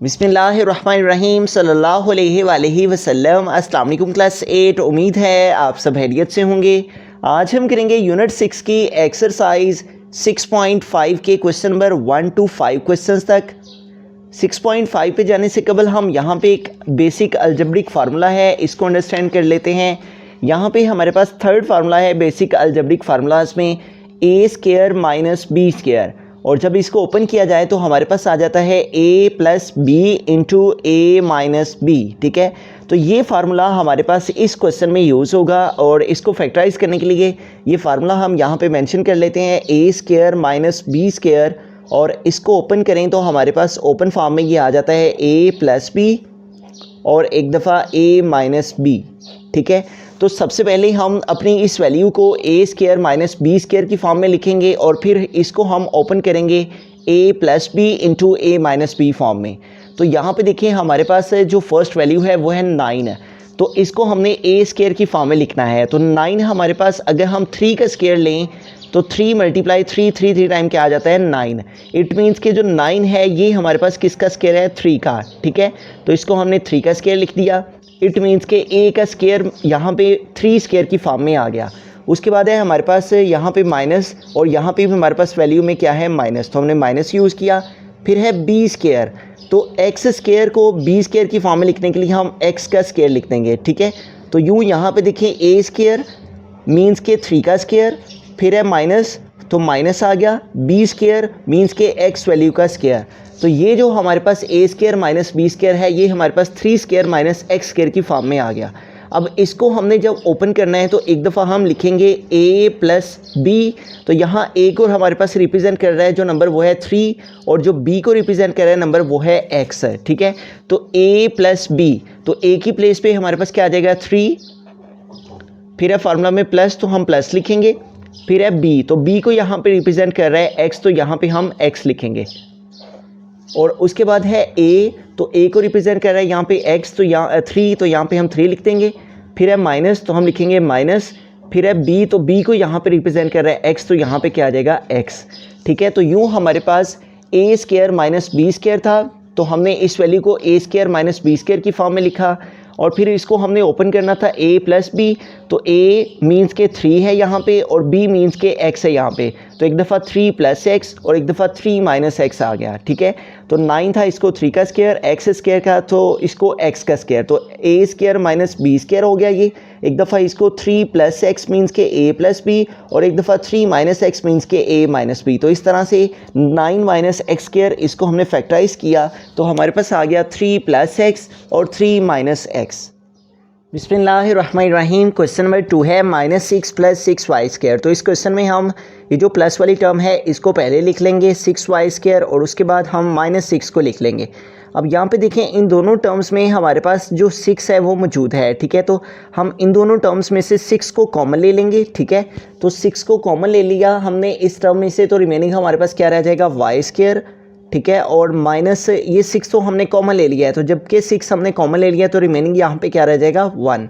बिस्मिल्लाहिर्रहमानिर्रहीम सल्लल्लाहु अलैहि वसल्लम। अस्सलाम वालेकुम क्लास 8। उम्मीद है आप सब खैरियत से होंगे। आज हम करेंगे यूनिट 6 की एक्सरसाइज 6.5 के क्वेश्चन नंबर 1 to 5 क्वेश्चंस तक। 6.5 पे जाने से कबल हम यहाँ पे एक बेसिक अलजेब्रिक फार्मूला है, इसको अंडरस्टैंड कर लेते हैं। यहाँ पे हमारे पास थर्ड फार्मूला है बेसिक अलजेब्रिक फार्मूलाज में, ए स्क्वायर माइनस बी स्क्वायर, और जब इसको ओपन किया जाए तो हमारे पास आ जाता है a plus B into A minus B. ठीक है, तो ये फार्मूला हमारे पास इस क्वेश्चन में यूज़ होगा और इसको फैक्टराइज करने के लिए ये फार्मूला हम यहाँ पे मेंशन कर लेते हैं, ए स्क्वायर माइनस बी स्क्वायर, और इसको ओपन करें तो हमारे पास ओपन फॉर्म में ये आ जाता है a प्लस बी और एक दफ़ा a माइनस बी। ठीक है, तो सबसे पहले हम अपनी इस वैल्यू को A square minus B square की फॉर्म में लिखेंगे और फिर इसको हम ओपन करेंगे a plus B into A minus B form में। तो यहाँ पे देखिए हमारे पास जो फर्स्ट वैल्यू है वो है 9 है, तो इसको हमने ए स्क्वायर की फॉर्म में लिखना है। तो 9 हमारे पास, अगर हम 3 का स्क्वायर लें तो 3 मल्टीप्लाई 3 टाइम क्या आ जाता है 9। इट मीन्स कि जो 9 है ये हमारे पास किसका स्क्वायर है, 3 का। ठीक है, तो इसको हमने 3 का स्क्वायर लिख दिया। इट मीन्स के ए का स्क्वायर यहाँ पे 3 स्क्वायर की फॉर्म में आ गया। उसके बाद है हमारे पास यहाँ पे माइनस, और यहाँ पे भी हमारे पास वैल्यू में क्या है माइनस, तो हमने माइनस यूज़ किया। फिर है बी स्क्वायर, तो एक्स स्क्वायर को बी स्क्वायर की फॉर्म में लिखने के लिए हम एक्स का स्क्वायर लिख देंगे। ठीक है, तो यूँ यहाँ पे देखिए ए स्क्वायर मीन्स के 3 का स्क्वायर, फिर है माइनस, तो माइनस आ गया, बी स्क्वायर मीन्स के एक्स वैल्यू का स्क्वायर। तो ये जो हमारे पास ए स्क्वायर माइनस बी स्क्वायर है ये हमारे पास 3 स्क्वायर माइनस एक्स स्क्वायर की फॉर्म में आ गया। अब इसको हमने जब ओपन करना है तो एक दफ़ा हम लिखेंगे a प्लस बी, तो यहाँ a को हमारे पास रिप्रेजेंट कर रहा है जो नंबर वो है 3, और जो b को रिप्रेजेंट कर रहा है नंबर वो है x है। ठीक है, तो a प्लस बी, तो a की प्लेस पे हमारे पास क्या आ जाएगा 3, फिर है फार्मूला में प्लस, तो हम प्लस लिखेंगे। फिर है b, तो b को यहाँ पे रिप्रेजेंट कर रहा है x, तो यहाँ पे हम x लिखेंगे। और उसके बाद है a, तो a को रिप्रेजेंट कर रहा है यहाँ पे x, तो यहाँ 3, तो यहाँ पे हम 3 लिख देंगे। फिर है माइनस, तो हम लिखेंगे माइनस। फिर है b, तो b को यहाँ पे रिप्रेजेंट कर रहा है x, तो यहाँ पे क्या आ जाएगा x। ठीक है, तो यूँ हमारे पास a square minus B square था, तो हमने इस वैल्यू को a square minus B square की फॉर्म में लिखा, और फिर इसको हमने ओपन करना था a प्लस बी, तो a मीन्स के 3 है यहाँ पे और b मीन्स के x है यहाँ पे, तो एक दफ़ा 3 प्लस एक्स और एक दफ़ा 3 माइनस एक्स आ गया। ठीक है, तो 9 था, इसको 3 का स्क्वायर, एक्स स्क्वायर का तो इसको x का स्क्वायर, तो a square minus B square हो गया ये। एक दफ़ा इसको 3 प्लस एक्स मीन्स के a प्लस बी, और एक दफ़ा 3 माइनस एक्स मीन्स के a माइनस बी। तो इस तरह से 9 माइनस एक्स स्क्वायर इसको हमने फैक्टराइज किया, तो हमारे पास आ गया 3 प्लस एक्स और 3 माइनस एक्स। बिस्मिल्लाहिर्रहमानिर्रहीम। क्वेश्चन नंबर 2 है -6 प्लस 6y स्क्वायर। तो इस क्वेश्चन में हम ये जो प्लस वाली टर्म है इसको पहले लिख लेंगे 6y स्क्वायर, और उसके बाद हम -6 को लिख लेंगे। अब यहाँ पे देखें इन दोनों टर्म्स में हमारे पास जो 6 है वो मौजूद है। ठीक है, तो हम इन दोनों टर्म्स में से 6 को कॉमन ले लेंगे। ठीक है, तो 6 को कॉमन ले लिया हमने इस टर्म में से, तो रिमेनिंग हमारे पास क्या रह जाएगा y स्क्वायर। ठीक है, और माइनस ये 6 तो हमने कॉमन ले लिया है, तो जबकि 6 हमने कॉमन ले लिया है तो रिमेनिंग यहाँ पे क्या रह जाएगा 1।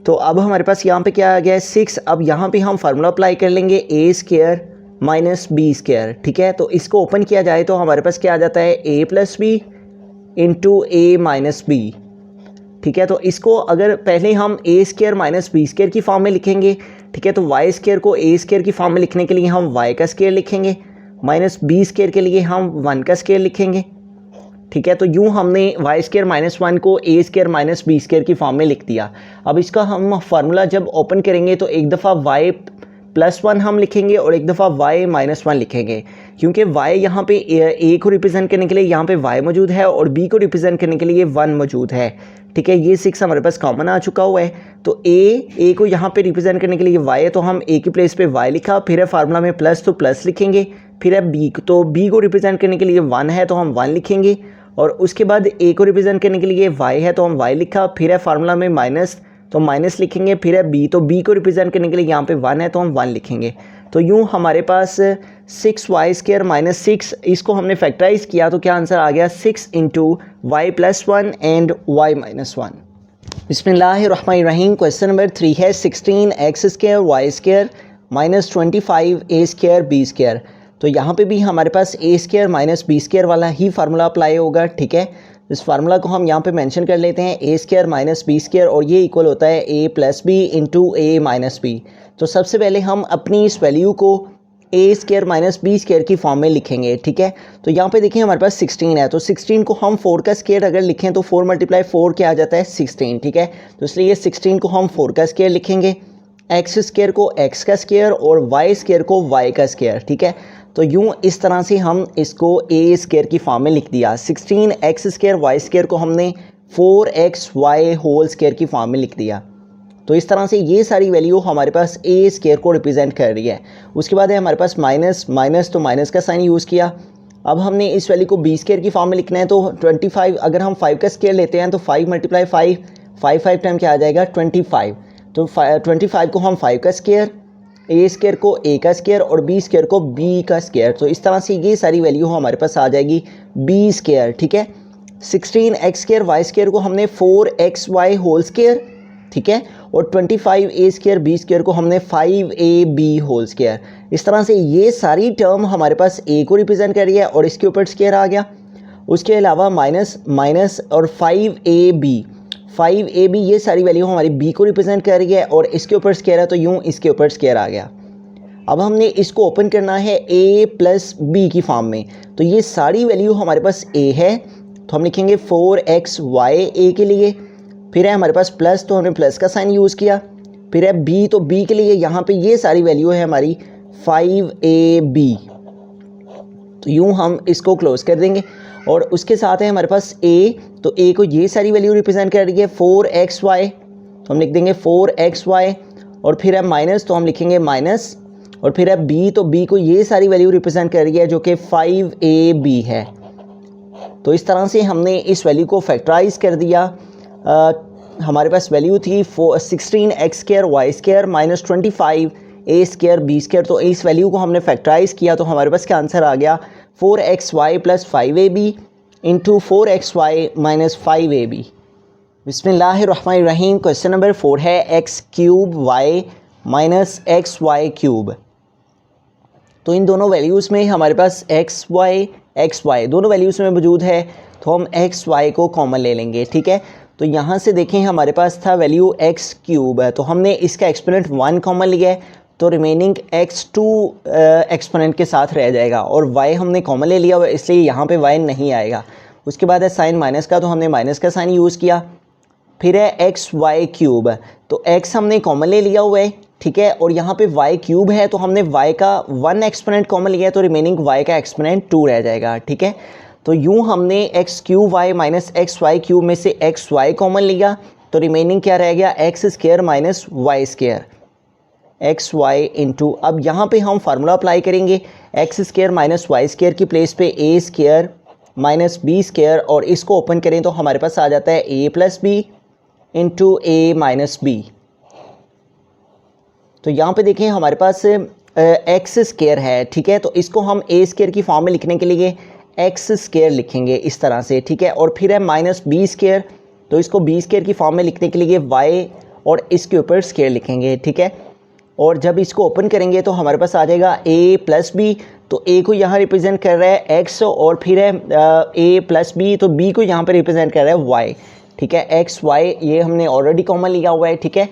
तो अब हमारे पास यहाँ पे क्या आ गया है 6। अब यहाँ पे हम फार्मूला अप्लाई कर लेंगे a square minus B square. ठीक है, तो इसको ओपन किया जाए तो हमारे पास क्या आ जाता है a plus B into A minus B. ठीक है, तो इसको अगर पहले हम a square minus B square की फॉर्म में लिखेंगे, ठीक है, तो y स्क्वायर को a स्क्वायर की फॉर्म में लिखने के लिए हम y का स्क्वायर लिखेंगे, माइनस बी स्क्वायर के लिए हम 1 का स्क्वायर लिखेंगे। ठीक है, तो यूँ हमने y स्क्वायर माइनस 1 को a square minus B square की फॉर्म में लिख दिया। अब इसका हम फार्मूला जब ओपन करेंगे तो एक दफ़ा y प्लस 1 हम लिखेंगे और एक दफ़ा y माइनस 1 लिखेंगे, क्योंकि y यहाँ पे a को रिप्रेजेंट करने के लिए यहाँ पे y मौजूद है और b को रिप्रेजेंट करने के लिए 1 मौजूद है। ठीक है, ये 6 हमारे पास कॉमन आ चुका हुआ है, तो a को यहाँ पे रिप्रेजेंट करने के लिए y है, तो हम a की प्लेस पे y लिखा। फिर है फार्मूला में प्लस, तो प्लस लिखेंगे। फिर है b, तो b को रिप्रेजेंट करने के लिए 1 है तो हम 1 लिखेंगे, और उसके बाद a को रिप्रेजेंट करने के लिए y है तो हम y लिखा। फिर है फार्मूला में माइनस, तो माइनस लिखेंगे। फिर है b, तो b को रिप्रेजेंट करने के लिए यहाँ पे 1 है तो हम 1 लिखेंगे। तो यूँ हमारे पास 6y स्क्वायर माइनस 6, इसको हमने फैक्टराइज किया तो क्या आंसर आ गया 6 into y plus 1 and y minus 1। बिस्मिल्लाहिर्रहमानिर्रहीम। क्वेश्चन नंबर 3 है 16x square y square minus 25 a square b square. तो यहाँ पे भी हमारे पास ए स्क्वायर माइनस बी स्क्वायर वाला ही फार्मूला अप्लाई होगा, ठीक है। इस फार्मूला को हम यहाँ पे मेंशन कर लेते हैं, ए स्क्वायर माइनस बी स्क्वायर, और ये इक्वल होता है A plus B into A minus B. तो सबसे पहले हम अपनी इस वैल्यू को A square minus B square की फॉर्म में लिखेंगे, ठीक है। तो यहाँ पे देखिए हमारे पास 16 है, तो 16 को हम 4 का स्क्वायर अगर लिखें तो 4 × 4 क्या आ जाता है 16, ठीक है। तो इसलिए 16 को हम 4 का स्क्वायर लिखेंगे, एक्स स्क्वायर को एक्स का स्क्वायर और वाई स्क्वायर को वाई का स्क्वायर, ठीक है। तो यूँ इस तरह से हम इसको ए स्क्वायर की फॉर्म में लिख दिया। 16 एक्स स्क्वायर वाई स्क्वायर को हमने 4xy होल स्क्वायर की फॉर्म में लिख दिया। तो इस तरह से ये सारी वैल्यू हमारे पास ए स्क्वायर को रिप्रेजेंट कर रही है। उसके बाद है हमारे पास माइनस, माइनस तो माइनस का साइन यूज़ किया। अब हमने इस वैल्यू को बी स्क्वायर की फॉर्म में लिखना है, तो 25 अगर हम 5 का स्क्वायर लेते हैं तो 5 × 5 5 टाइम क्या आ जाएगा 25। तो 25 को हम 5 का स्क्वायर, ए स्क्वायर को ए का स्क्वायर और बी स्क्वायर को बी का स्क्वायर। तो इस तरह से ये सारी वैल्यू हमारे पास आ जाएगी बी स्क्वायर, ठीक है। 16 एक्स स्क्वायर वाई स्क्वायर को हमने 4xy होल स्क्वायर, ठीक है, और 25 ए स्क्वायर बी स्क्वायर को हमने 5ab होल स्क्वायर। इस तरह से ये सारी टर्म हमारे पास ए को रिप्रेजेंट कर रही है और इसके ऊपर स्क्वायर आ गया। उसके अलावा माइनस माइनस और 5ab ये सारी वैल्यू हमारी बी को रिप्रेजेंट कर रही है और इसके ऊपर स्क्वायर है, तो यूँ इसके ऊपर स्क्वायर आ गया। अब हमने इसको ओपन करना है a प्लस बी की फॉर्म में। तो ये सारी वैल्यू हमारे पास a है, तो हम लिखेंगे 4xy a के लिए, फिर है हमारे पास प्लस, तो हमने प्लस का साइन यूज़ किया, फिर है b, तो b के लिए यहाँ पे ये सारी वैल्यू है हमारी 5ab। तो यूँ हम इसको क्लोज कर देंगे और उसके साथ है हमारे पास a, तो a को ये सारी वैल्यू रिप्रेजेंट कर रही है 4xy, तो हम लिख देंगे 4xy, और फिर है माइनस, तो हम लिखेंगे माइनस, और फिर है b, तो b को ये सारी वैल्यू रिप्रेजेंट कर रही है जो कि 5ab है। तो इस तरह से हमने इस वैल्यू को फैक्टराइज कर दिया। हमारे पास वैल्यू थी 16 X square Y square minus 25 A square B square. तो इस वैल्यू को हमने फैक्टराइज किया तो हमारे पास क्या आंसर आ गया 4xy plus 5ab into 4xy minus 5ab। बिस्मिल्लाहिर्रहमानिर्रहीम। क्वेश्चन नंबर 4 है X cube Y minus X Y cube. तो इन दोनों वैल्यूज़ में हमारे पास एक्स वाई दोनों वैल्यूज़ में मौजूद है, तो हम एक्स वाई को कॉमन ले लेंगे, ठीक है। तो यहाँ से देखें हमारे पास था वैल्यू एक्स क्यूब है, तो हमने इसका एक्सपोनेंट 1 कॉमन लिया है, तो रिमेनिंग x2 एक्सपोनेंट के साथ रह जाएगा, और y हमने कॉमन ले लिया हुआ है इसलिए यहाँ पे y नहीं आएगा। उसके बाद है साइन माइनस का, तो हमने माइनस का साइन यूज़ किया। फिर है एक्स वाई क्यूब, तो x हमने कॉमन ले लिया हुआ है, ठीक है, और यहाँ पे y क्यूब है तो हमने y का 1 एक्सपोनेंट कॉमन लिया है, तो रिमेनिंग y का एक्सपोनेंट 2 रह जाएगा, ठीक है। तो यूँ हमने X cube Y minus X Y cube में से एक्स वाई कॉमन लिया, तो रिमेनिंग क्या रह गया X square minus Y square, X Y into, अब यहाँ पे हम फार्मूला अप्लाई करेंगे, X square minus Y square की प्लेस पे A square minus B square, और इसको ओपन करें तो हमारे पास आ जाता है A plus B into A minus B. तो यहाँ पे देखें हमारे पास एक्स स्क्वायर है, ठीक है, तो इसको हम ए स्क्वायर की फॉर्म में लिखने के लिए एक्स स्क्वायर लिखेंगे इस तरह से, ठीक है, और फिर है माइनस बी स्क्वायर, तो इसको बी स्क्वायर की फॉर्म में लिखने के लिए वाई और इसके ऊपर स्क्वायर लिखेंगे, ठीक है। और जब इसको ओपन करेंगे तो हमारे पास आ जाएगा ए प्लस बी, तो ए को यहाँ रिप्रेजेंट कर रहा है एक्स, और फिर है ए प्लस बी, तो बी को यहाँ पे रिप्रेजेंट कर रहा है वाई, ठीक है। एक्स वाई ये हमने ऑलरेडी कॉमन लिया हुआ है, ठीक है।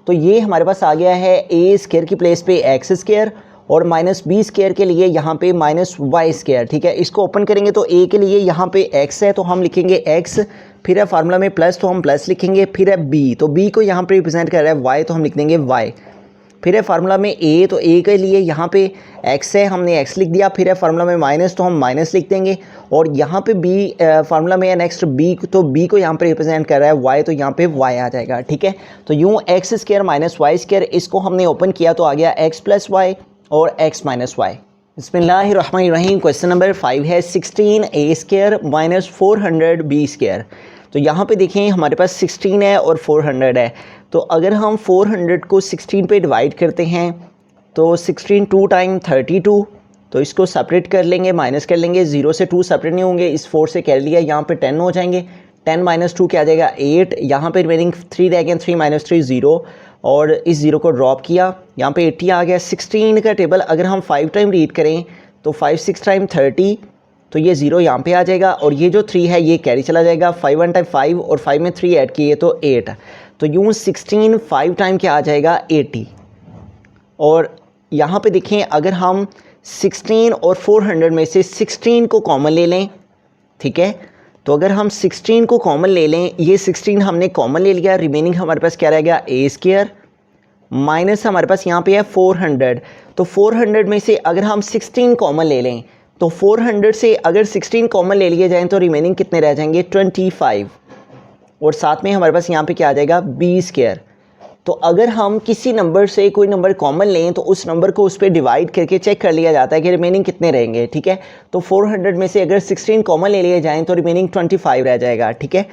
तो ये हमारे पास आ गया है ए स्क्वायर की प्लेस पे एक्स स्क्वायर, और माइनस बी स्क्वायर के लिए यहाँ पे माइनस वाई स्क्वायर, ठीक है। इसको ओपन करेंगे तो ए के लिए यहाँ पे एक्स है तो हम लिखेंगे एक्स, फिर है फार्मूला में प्लस तो हम प्लस लिखेंगे, फिर है बी, तो बी को यहाँ पे रिप्रेजेंट कर रहा है वाई, तो हम लिख देंगे वाई, फिर है फार्मूला में ए, तो ए के लिए यहाँ पे एक्स है हमने एक्स लिख दिया, फिर है फार्मूला में माइनस तो हम माइनस लिख देंगे, और यहाँ पे बी फार्मूला में है नेक्स्ट बी, तो बी को यहाँ पे रिप्रेजेंट कर रहा है वाई, तो यहाँ पे वाई आ जाएगा, ठीक है। तो यूँ X square minus Y square, इसको हमने ओपन किया तो आ गया एक्स प्लस वाई और एक्स माइनस वाई। बिस्मिल्लाहिर्रहमानिर्रहीम। क्वेश्चन नंबर 5 है 16 A square minus 400 B square. तो यहाँ पे देखें हमारे पास 16 है और 400 है, तो अगर हम 400 को 16 पे डिवाइड करते हैं तो 16 2 टाइम 32, तो इसको सेपरेट कर लेंगे, माइनस कर लेंगे, 0 से 2 सेपरेट नहीं होंगे, इस 4 से कर लिया, यहाँ पे 10 हो जाएंगे, 10 माइनस 2 क्या आ जाएगा 8, यहाँ पे रिमेनिंग 3 रह गए, 3 माइनस 3 0, और इस 0 को ड्रॉप किया, यहाँ पे 80 आ गया। 16 का टेबल अगर हम 5 टाइम रीड करें तो 5 6 टाइम 30, तो ये 0 यहाँ पे आ जाएगा और ये जो 3 है ये कैरी चला जाएगा। 5 1 टाइम 5 और 5 में 3 ऐड किए तो 8, तो यूँ 16 5 टाइम क्या आ जाएगा 80। और यहाँ पे देखें अगर हम 16 और 400 में से 16 को कॉमन ले लें, ठीक है, तो अगर हम 16 को कॉमन ले लें, ये 16 हमने कॉमन ले लिया, रिमेनिंग हमारे पास क्या रह गया ए स्क्वायर माइनस हमारे पास यहाँ पे है 400। तो 400 में से अगर हम 16 कॉमन ले लें तो 400 से अगर 16 कॉमन ले लिए जाएँ तो रिमेनिंग कितने रह जाएंगे 25, और साथ में हमारे पास यहाँ पे क्या आ जाएगा बी स्क्वायर। तो अगर हम किसी नंबर से कोई नंबर कॉमन लें तो उस नंबर को उस पर डिवाइड करके चेक कर लिया जाता है कि रिमेनिंग कितने रहेंगे, ठीक है। तो 400 में से अगर 16 कॉमन ले लिए जाएँ तो रिमेनिंग 25 रह जाएगा, ठीक है।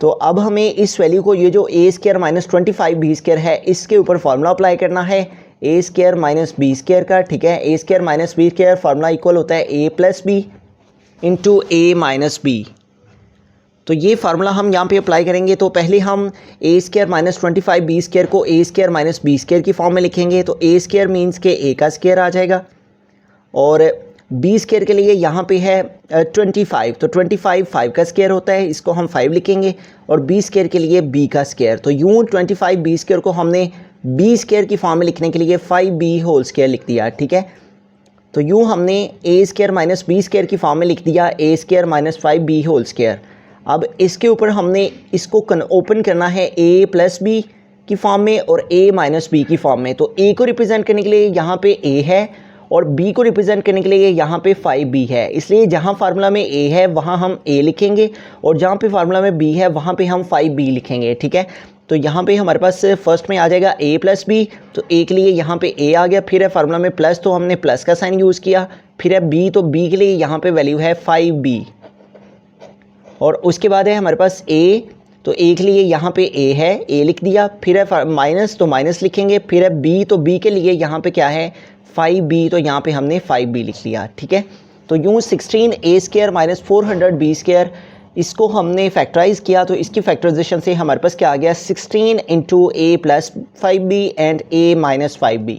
तो अब हमें इस वैल्यू को, ये जो A square minus 25 B square है, इसके ऊपर फार्मूला अप्लाई करना है A square minus B square का, ठीक है। A square minus B square formula equal होता है A plus B into A minus B. तो ये फार्मूला हम यहाँ पे अप्लाई करेंगे। तो पहले हम ए स्क्वायर माइनस 25 बी स्क्वायर को A square minus B square की फॉर्म में लिखेंगे। तो ए स्क्वायर मीन्स के ए का स्क्वायर आ जाएगा और बी स्क्वायर के लिए यहाँ पे है 25, तो 25 5 का स्क्वायर होता है, इसको हम 5 लिखेंगे, और बी स्क्वायर के लिए बी का स्क्वायर। तो यूँ 25 बी स्क्वायर को हमने बी स्क्वायर की फॉर्म में लिखने के लिए 5b होल स्क्वायर लिख दिया, ठीक है। तो यूँ हमने A square minus B square की फॉर्म में लिख दिया A square minus 5b whole square. अब इसके ऊपर हमने इसको ओपन करना है ए प्लस बी की फॉर्म में और ए माइनस बी की फॉर्म में। तो ए को रिप्रेजेंट करने के लिए यहाँ पे ए है और बी को रिप्रेजेंट करने के लिए यहाँ पे 5b है, इसलिए जहाँ फार्मूला में ए है वहाँ हम ए लिखेंगे और जहाँ पे फार्मूला में बी है वहाँ पे हम 5b लिखेंगे, ठीक है। तो यहाँ पे हमारे पास फर्स्ट में आ जाएगा a प्लस बी, तो a के लिए यहाँ पे a आ गया, फिर है फार्मूला में प्लस तो हमने प्लस का साइन यूज़ किया, फिर है b तो b के लिए यहाँ पे वैल्यू है 5b, और उसके बाद है हमारे पास a, तो a के लिए यहाँ पे a है, a लिख दिया, फिर है माइनस तो माइनस लिखेंगे, फिर है b तो b के लिए यहाँ पे क्या है 5b, तो यहाँ पे हमने 5b लिख लिया, ठीक है। तो यूँ 16 a square minus 400 b square, इसको हमने फैक्टराइज किया, तो इसकी फैक्टराइजेशन से हमारे पास क्या आ गया 16 into a plus 5b and a minus 5b।